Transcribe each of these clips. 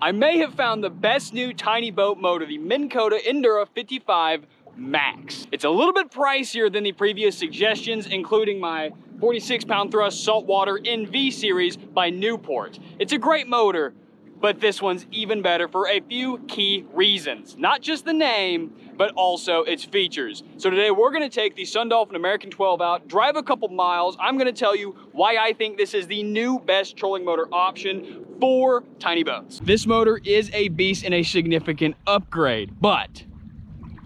I may have found the best new tiny boat motor, the Minn Kota Endura 55 Max. It's a little bit pricier than the previous suggestions, including my 46-pound thrust saltwater NV series by Newport. It's a great motor, but this one's even better for a few key reasons. Not just the name, but also its features. So today we're gonna take the Sun Dolphin American 12 out, drive a couple miles. I'm gonna tell you why I think this is the new best trolling motor option for tiny boats. This motor is a beast and a significant upgrade, but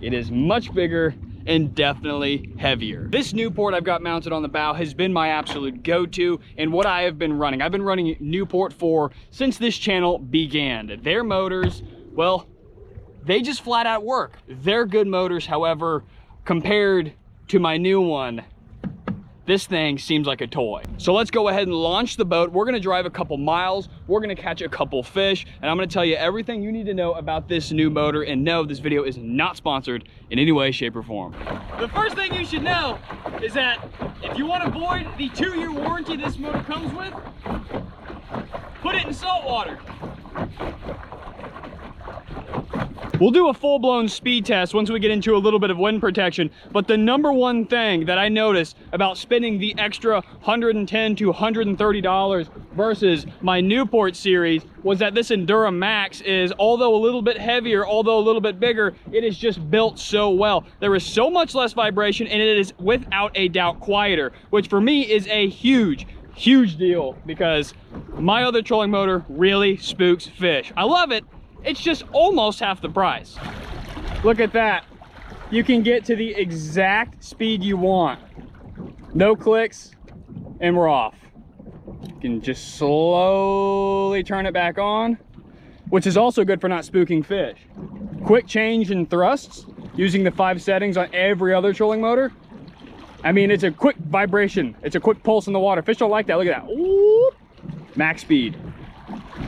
it is much bigger and definitely heavier. This Newport I've got mounted on the bow has been my absolute go-to and what I have been running. I've been running Newport since this channel began. Their motors, well, they just flat out work. They're good motors, however, compared to my new one, this thing seems like a toy. So let's go ahead and launch the boat. We're gonna drive a couple miles. We're gonna catch a couple fish, and I'm gonna tell you everything you need to know about this new motor. And no, this video is not sponsored in any way, shape, or form. The first thing you should know is that if you want to avoid the 2-year warranty this motor comes with, put it in salt water. We'll do a full-blown speed test once we get into a little bit of wind protection, but the number one thing that I noticed about spending the extra $110 to $130 versus my Newport series was that this Endura Max is, although a little bit heavier, although a little bit bigger, it is just built so well. There is so much less vibration and it is without a doubt quieter, which for me is a huge deal because my other trolling motor really spooks fish. I love it. It's just almost half the price. Look at that. You can get to the exact speed you want. No clicks, and we're off. You can just slowly turn it back on, which is also good for not spooking fish. Quick change in thrusts, using the 5 settings on every other trolling motor. I mean, it's a quick vibration. It's a quick pulse in the water. Fish don't like that, look at that. Ooh. Max speed.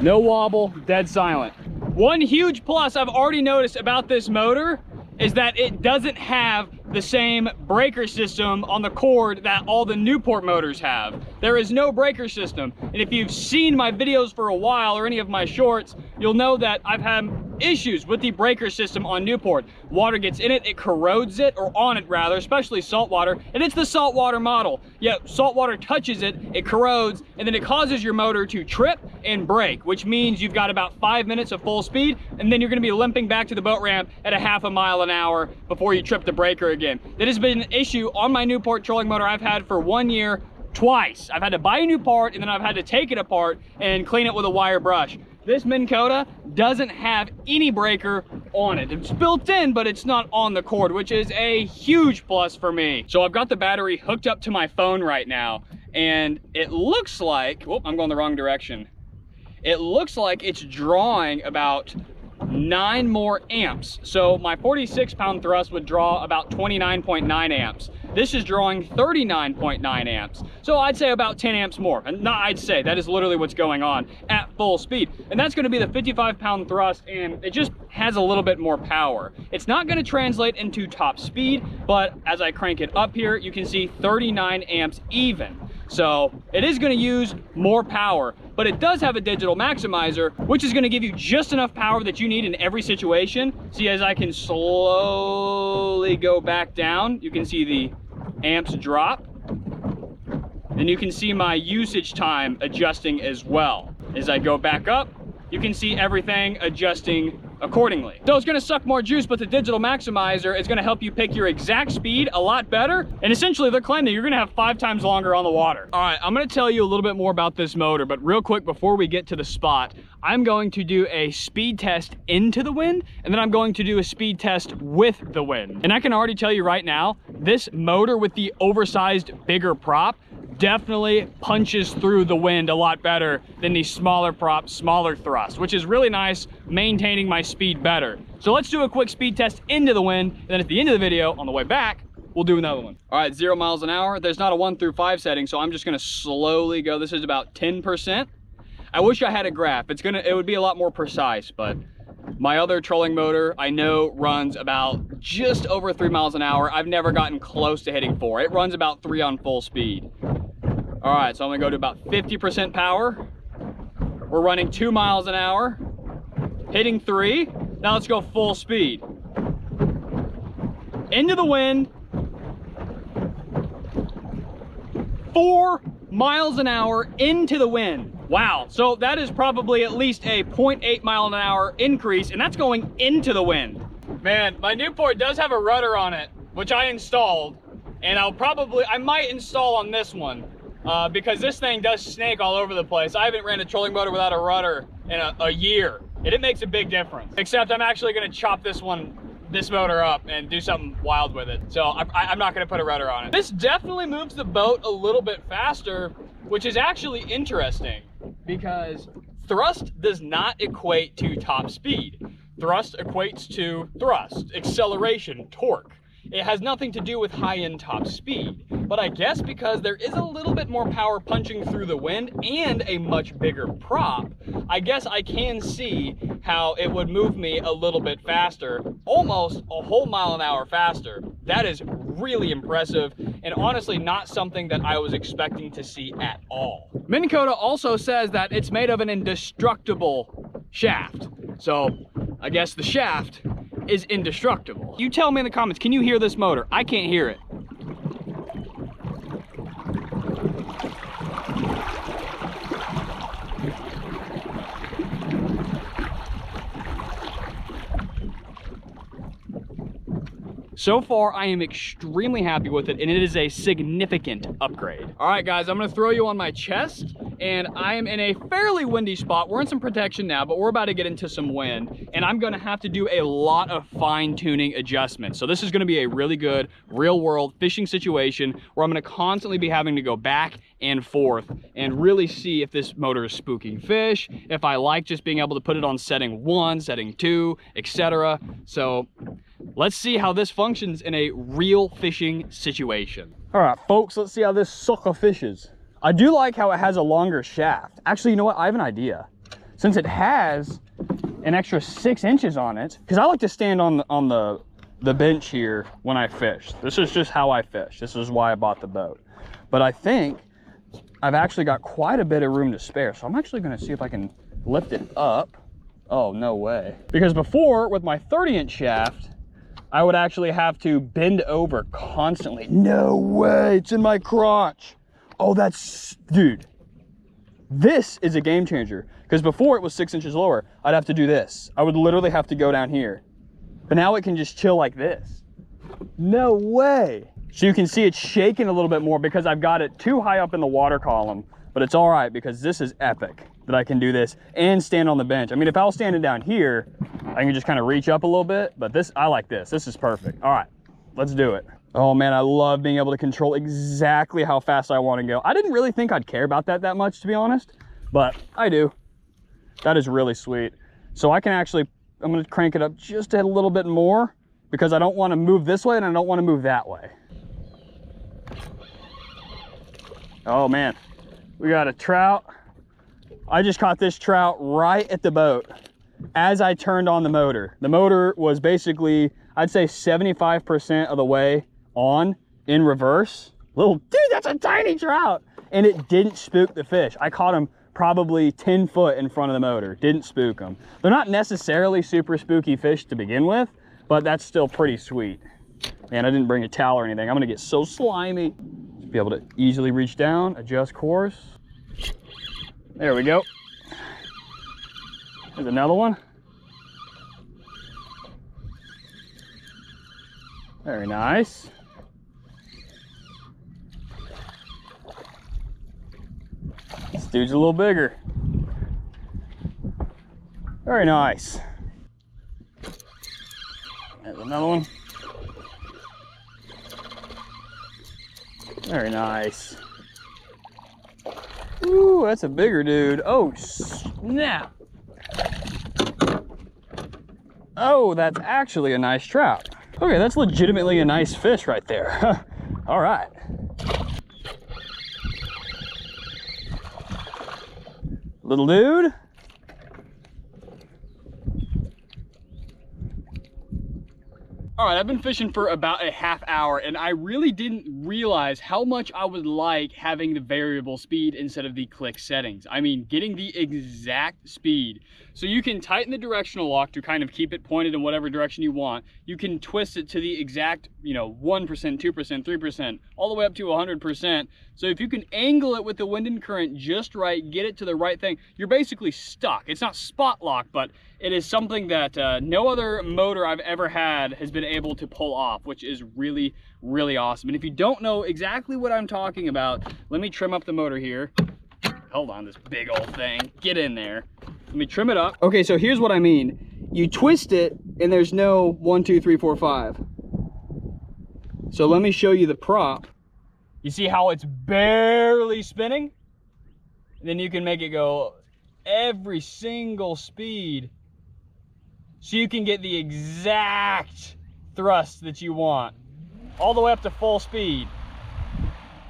No wobble, dead silent. One huge plus I've already noticed about this motor is that it doesn't have the same breaker system on the cord that all the Newport motors have. There is no breaker system. And if you've seen my videos for a while or any of my shorts, you'll know that I've had issues with the breaker system on Newport. Water gets in it, it corrodes it, or on it rather, especially salt water, and it's the saltwater model. Yet salt water touches it, it corrodes, and then it causes your motor to trip and break, which means you've got about 5 minutes of full speed, and then you're gonna be limping back to the boat ramp at a half a mile an hour before you trip the breaker again. That has been an issue on my Newport trolling motor I've had for 1 year, twice. I've had to buy a new part, and then I've had to take it apart and clean it with a wire brush. This Minn Kota doesn't have any breaker on it. It's built in, but it's not on the cord, which is a huge plus for me. So I've got the battery hooked up to my phone right now, and it looks like, whoop, I'm going the wrong direction. It looks like it's drawing about 9 more amps. So my 46-pound thrust would draw about 29.9 amps. This is drawing 39.9 amps. So I'd say about 10 amps more. And not I'd say, that is literally what's going on at full speed. And that's gonna be the 55-pound thrust, and it just has a little bit more power. It's not gonna translate into top speed, but as I crank it up here, you can see 39 amps even. So it is gonna use more power, but it does have a digital maximizer, which is gonna give you just enough power that you need in every situation. See, as I can slowly go back down, you can see the amps drop. Then you can see my usage time adjusting as well. As I go back up, you can see everything adjusting accordingly. So it's gonna suck more juice, but the digital maximizer is gonna help you pick your exact speed a lot better. And essentially they're claiming you're gonna have 5 times longer on the water. All right, I'm gonna tell you a little bit more about this motor, but real quick before we get to the spot, I'm going to do a speed test into the wind, and then I'm going to do a speed test with the wind. And I can already tell you right now, this motor with the oversized, bigger prop definitely punches through the wind a lot better than the smaller prop, smaller thrust, which is really nice, maintaining my speed better. So let's do a quick speed test into the wind, and then at the end of the video, on the way back, we'll do another one. All right, 0 miles an hour. There's not a 1 through 5 setting, so I'm just gonna slowly go. This is about 10%. I wish I had a graph. It would be a lot more precise, but my other trolling motor I know runs about just over 3 miles an hour. I've never gotten close to hitting 4. It runs about 3 on full speed. All right, so I'm gonna go to about 50% power. We're running 2 miles an hour. hitting 3. Now let's go full speed. Into the wind. 4 miles an hour into the wind. Wow, so that is probably at least a 0.8 mile an hour increase, and that's going into the wind. Man, my Newport does have a rudder on it, which I installed, and I might install on this one, because this thing does snake all over the place. I haven't ran a trolling motor without a rudder in a year, and it makes a big difference. Except I'm actually gonna chop this motor up and do something wild with it. So I'm not gonna put a rudder on it. This definitely moves the boat a little bit faster, which is actually interesting because thrust does not equate to top speed. Thrust equates to thrust, acceleration, torque. It has nothing to do with high-end top speed. But I guess because there is a little bit more power punching through the wind and a much bigger prop, I guess I can see how it would move me a little bit faster, almost a whole mile an hour faster. That is really impressive and honestly not something that I was expecting to see at all. Minn Kota also says that it's made of an indestructible shaft. So I guess the shaft is indestructible. You tell me in the comments, can you hear this motor? I can't hear it. So far, I am extremely happy with it, and it is a significant upgrade. All right, guys, I'm gonna throw you on my chest, and I am in a fairly windy spot. We're in some protection now, but we're about to get into some wind, and I'm gonna have to do a lot of fine-tuning adjustments. So this is gonna be a really good real-world fishing situation where I'm gonna constantly be having to go back and forth and really see if this motor is spooking fish, if I like just being able to put it on setting 1, setting 2, etc. So let's see how this functions in a real fishing situation. All right, folks, let's see how this sucker fishes. I do like how it has a longer shaft. Actually, you know what? I have an idea. Since it has an extra 6 inches on it, because I like to stand on the bench here when I fish. This is just how I fish. This is why I bought the boat. But I think I've actually got quite a bit of room to spare. So I'm actually gonna see if I can lift it up. Oh, no way. Because before, with my 30-inch shaft, I would actually have to bend over constantly. No way, it's in my crotch. Oh, dude, this is a game changer. Because before it was 6 inches lower, I'd have to do this. I would literally have to go down here. But now it can just chill like this. No way. So you can see it's shaking a little bit more because I've got it too high up in the water column. But it's all right because this is epic that I can do this and stand on the bench. I mean, if I was standing down here, I can just kind of reach up a little bit, but this, I like this. This is perfect. All right, let's do it. Oh man, I love being able to control exactly how fast I want to go. I didn't really think I'd care about that much, to be honest, but I do. That is really sweet. So I can actually, I'm gonna crank it up just a little bit more because I don't want to move this way and I don't want to move that way. Oh man, we got a trout. I just caught this trout right at the boat as I turned on the motor. The motor was basically, I'd say 75% of the way on in reverse. Dude, that's a tiny trout. And it didn't spook the fish. I caught him probably 10 foot in front of the motor. Didn't spook them. They're not necessarily super spooky fish to begin with, but that's still pretty sweet. Man, I didn't bring a towel or anything. I'm gonna get so slimy. Just be able to easily reach down, adjust course. There we go. There's another one. Very nice. This dude's a little bigger. Very nice. There's another one. Very nice. Ooh, that's a bigger dude. Oh, snap. Oh, that's actually a nice trout. Okay, that's legitimately a nice fish right there. All right. Little dude. All right, I've been fishing for about a half hour and I really didn't realize how much I would like having the variable speed instead of the click settings. I mean, getting the exact speed. So you can tighten the directional lock to kind of keep it pointed in whatever direction you want. You can twist it to the exact, 1%, 2%, 3%, all the way up to 100%. So if you can angle it with the wind and current just right, get it to the right thing, you're basically stuck. It's not spot lock, but it is something that no other motor I've ever had has been able to pull off, which is really, really awesome. And if you don't know exactly what I'm talking about, let me trim up the motor here. Hold on, this big old thing. Get in there. Let me trim it up. Okay, so here's what I mean. You twist it and there's no 1, 2, 3, 4, 5. So let me show you the prop. You see how it's barely spinning? And then you can make it go every single speed so you can get the exact thrust that you want, all the way up to full speed,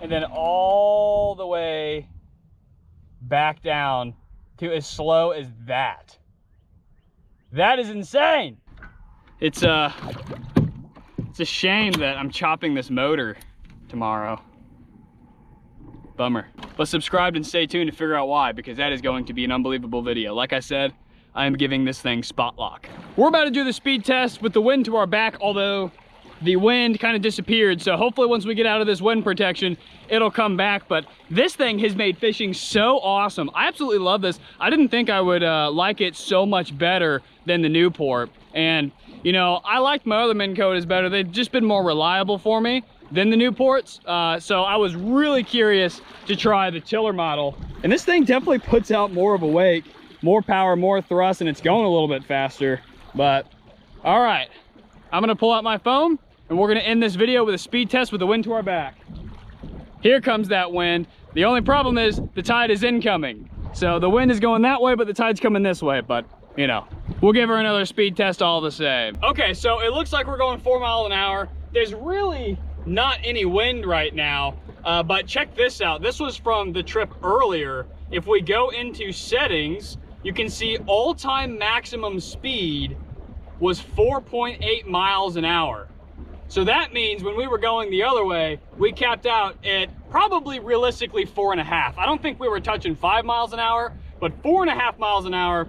and then all the way back down to as slow as that. That is insane. It's a shame that I'm chopping this motor tomorrow. Bummer. But subscribe and stay tuned to figure out why, because that is going to be an unbelievable video. Like I said, I am giving this thing spot lock. We're about to do the speed test with the wind to our back, although the wind kind of disappeared. So hopefully once we get out of this wind protection, it'll come back. But this thing has made fishing so awesome. I absolutely love this. I didn't think I would like it so much better than the Newport. And I liked my other Minn Kotas better. They've just been more reliable for me than the Newports. So I was really curious to try the tiller model. And this thing definitely puts out more of a wake, more power, more thrust, and it's going a little bit faster. But all right, I'm gonna pull out my phone and we're gonna end this video with a speed test with the wind to our back. Here comes that wind. The only problem is the tide is incoming. So the wind is going that way, but the tide's coming this way. But we'll give her another speed test all the same. Okay, so it looks like we're going 4 miles an hour. There's really not any wind right now, but check this out. This was from the trip earlier. If we go into settings, you can see all-time maximum speed was 4.8 miles an hour. So that means when we were going the other way, we capped out at probably realistically 4.5. I don't think we were touching 5 miles an hour, but 4.5 miles an hour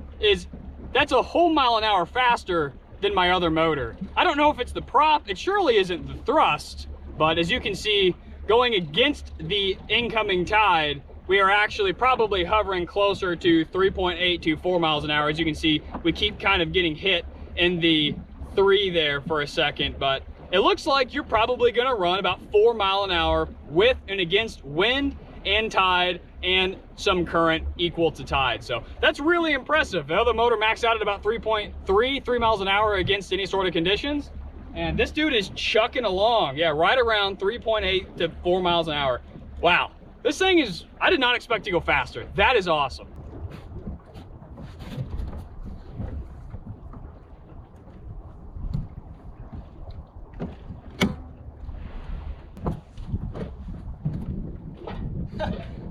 that's a whole mile an hour faster than my other motor. I don't know if it's the prop, it surely isn't the thrust, but as you can see, going against the incoming tide, we are actually probably hovering closer to 3.8 to 4 miles an hour. As you can see, we keep kind of getting hit in the 3 there for a second, but it looks like you're probably gonna run about 4 miles an hour with and against wind and tide and some current equal to tide. So that's really impressive. The other motor maxed out at about 3 miles an hour against any sort of conditions. And this dude is chucking along. Yeah, right around 3.8 to 4 miles an hour. Wow, this thing is, I did not expect to go faster. That is awesome.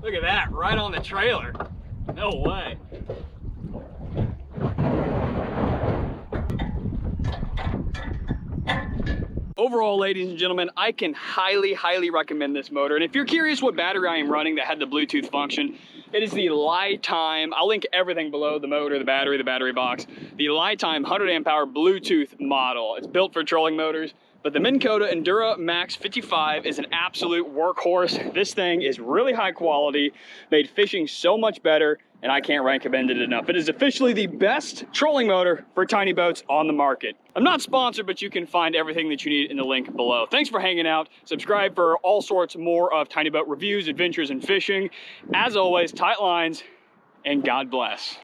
Look at that, right on the trailer. No way. Overall, ladies and gentlemen, I can highly, highly recommend this motor. And if you're curious what battery I am running that had the Bluetooth function, it is the Lifetime. I'll link everything below: the motor, the battery box. The Lifetime 100 amp hour Bluetooth model. It's built for trolling motors. But the Minn Kota Endura Maxx 55 is an absolute workhorse. This thing is really high quality, made fishing so much better, and I can't recommend it enough. It is officially the best trolling motor for tiny boats on the market. I'm not sponsored, but you can find everything that you need in the link below. Thanks for hanging out. Subscribe for all sorts more of tiny boat reviews, adventures, and fishing. As always, tight lines, and God bless.